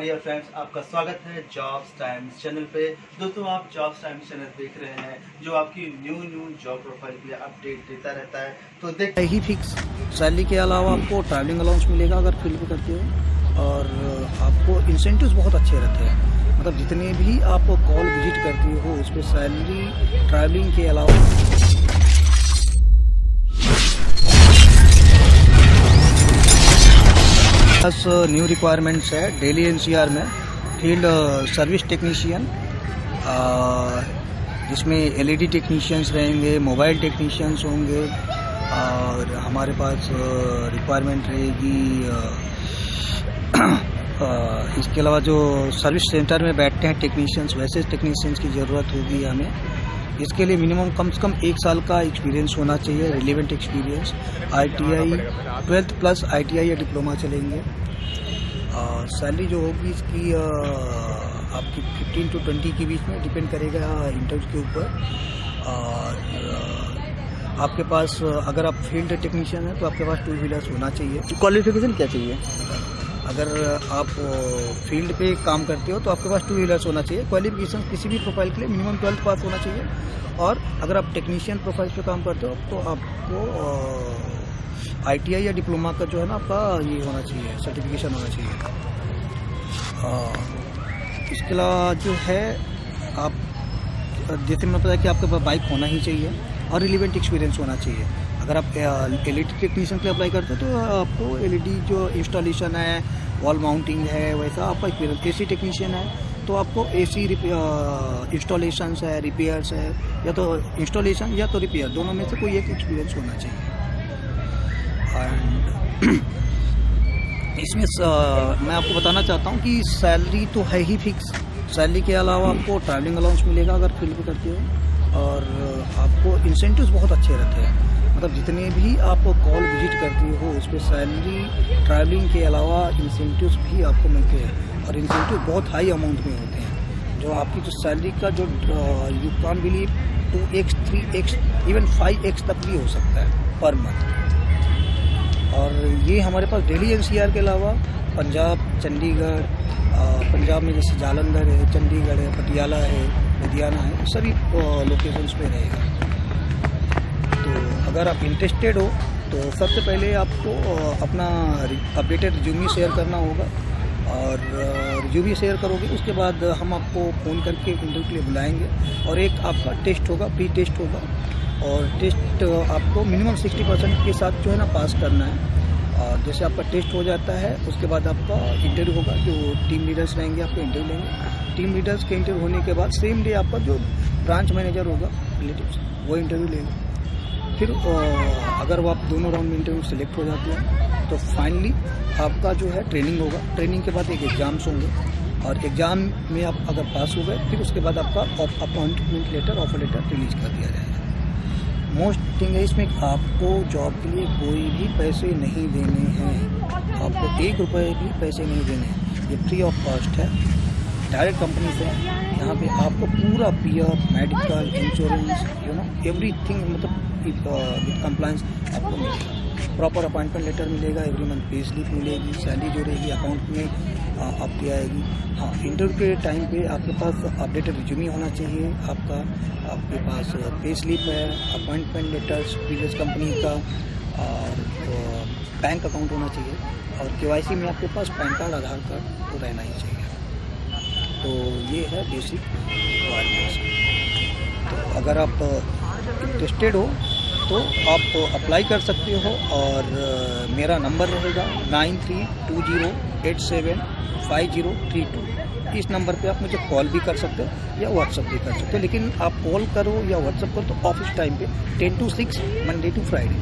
Dear friends, आपका स्वागत है जॉब्स टाइम्स चैनल पे। दोस्तों, आप जॉब्स टाइम्स चैनल देख रहे हैं जो आपकी न्यू जॉब प्रोफाइल के लिए अपडेट देता रहता है। तो देख ही फिक्स सैलरी के अलावा आपको ट्रैवलिंग अलाउंस मिलेगा अगर फील्ड पे करते हो, और आपको इंसेंटिव्स बहुत अच्छे रहते हैं। मतलब जितने भी आप कॉल विजिट करते हो उस पर सैलरी ट्रैवलिंग के अलावा बस न्यू रिक्वायरमेंट्स है डेली एनसीआर में फील्ड सर्विस टेक्नीशियन, जिसमें एलईडी टेक्नीशियंस रहेंगे, मोबाइल टेक्नीशियंस होंगे, और हमारे पास रिक्वायरमेंट रहेगी इसके अलावा जो सर्विस सेंटर में बैठते हैं टेक्नीशियंस, वैसे टेक्नीशियंस की ज़रूरत होगी हमें। इसके लिए मिनिमम कम से कम 1 साल का एक्सपीरियंस होना चाहिए, relevant experience. ITI 12th plus ITI या डिप्लोमा चलेंगे। सैलरी जो होगी इसकी आपकी 15 to 20 के बीच में डिपेंड करेगा इंटरव्यू के ऊपर। और आपके पास अगर आप फील्ड टेक्नीशियन हैं तो आपके पास 2 व्हीलर्स होना चाहिए। क्वालिफिकेशन क्या चाहिए? अगर आप फील्ड पे काम करते हो तो आपके पास 2 व्हीलर्स होना चाहिए। क्वालिफिकेशन किसी भी प्रोफाइल के लिए मिनिमम 12th पास होना चाहिए। और अगर आप टेक्नीशियन प्रोफाइल पे काम करते हो तो आपको ITI या डिप्लोमा का जो है ना आपका ये होना चाहिए, सर्टिफिकेशन होना चाहिए। इसके अलावा जो है आप जैसे मैं पता कि आपके पास बाइक होना ही चाहिए और रिलेवेंट एक्सपीरियंस होना चाहिए। अगर आप LED टेक्नीशियन के अप्लाई करते हो तो आपको LED जो इंस्टॉलेशन है, वॉल माउंटिंग है, वैसा आपका एक्सपीरियंस। AC टेक्नीशियन है तो आपको AC इंस्टॉलेशन है, रिपेयर्स है, या तो इंस्टॉलेशन या तो रिपेयर, दोनों में से कोई एक एक्सपीरियंस होना चाहिए। एंड इसमें मैं आपको बताना चाहता हूँ कि सैलरी तो है ही फिक्स। सैलरी के अलावा आपको ट्रैवलिंग अलाउंस मिलेगा अगर फील्ड पे करते हो, और आपको इंसेंटिव्स बहुत अच्छे रहते हैं। मतलब जितने भी आप कॉल विजिट करते हो उस पर सैलरी ट्रैवलिंग के अलावा इंसेंटिव्स भी आपको मिलते हैं, और इंसेंटिव बहुत हाई अमाउंट में होते हैं। जो आपकी जो सैलरी का जो you can't believe 2x 3x even 5x तक भी हो सकता है पर मंथ। और ये हमारे पास डेली एनसीआर के अलावा पंजाब, चंडीगढ़, पंजाब में जैसे जालंधर है, चंडीगढ़ है, पटियाला है, लुधियाना है, सभी लोकेशंस पे रहेगा। तो अगर आप इंटरेस्टेड हो तो सबसे पहले आपको अपना अपडेटेड रिज्यूमे शेयर करना होगा, और रिज्यूमे शेयर करोगे उसके बाद हम आपको फ़ोन करके इंटरव्यू के लिए बुलाएंगे, और एक आपका टेस्ट होगा, प्री टेस्ट होगा, और टेस्ट आपको मिनिमम 60% के साथ जो है ना पास करना है। और जैसे आपका टेस्ट हो जाता है उसके बाद आपका इंटरव्यू होगा, जो टीम लीडर्स रहेंगे आपको इंटरव्यू लेंगे। टीम लीडर्स के इंटरव्यू होने के बाद सेम डे आपका जो ब्रांच मैनेजर होगा रिलेटिव्स वो इंटरव्यू लेंगे। फिर अगर वो आप दोनों राउंड में इंटरव्यू सेलेक्ट हो जाते हैं तो फाइनली आपका जो है ट्रेनिंग होगा। ट्रेनिंग के बाद एक एग्ज़ाम्स होंगे, और एग्ज़ाम में आप अगर पास हो गए फिर उसके बाद आपका appointment letter, offer letter release कर दिया जाएगा। मोस्ट थिंग है इसमें, आपको जॉब के लिए कोई भी पैसे नहीं देने हैं। आपको 1 रुपये भी पैसे नहीं देने हैं। ये फ्री ऑफ कॉस्ट है, डायरेक्ट कंपनी से। यहाँ पे आपको पूरा PF, मेडिकल, इंश्योरेंस, एवरीथिंग, मतलब विद कंप्लायंस आपको मिलेगा। प्रॉपर अपॉइंटमेंट लेटर मिलेगा, एवरी मंथ पे स्लिप मिलेगी, सैलरी जो रहेगी अकाउंट में आपकी आएगी। हाँ, इंटरव्यू के टाइम पे आपके पास अपडेटेड रिज्यूमे होना चाहिए, आपके पास पे स्लिप है, अपॉइंटमेंट लेटर्स प्रीवियस कंपनी का, और बैंक अकाउंट होना चाहिए, और KYC में आपके पास पैन कार्ड, आधार कार्ड तो रहना ही चाहिए। तो ये है बेसिक रिक्वायरमेंट्स। तो अगर आप इंटरेस्टेड हो तो आप अप्लाई कर सकते हो, और मेरा नंबर रहेगा 9320875032। इस नंबर पे आप मुझे कॉल भी कर सकते हो या व्हाट्सअप भी कर सकते हो। लेकिन आप कॉल करो या व्हाट्सअप करो तो ऑफिस टाइम पे 10 to 6 मंडे टू फ्राइडे।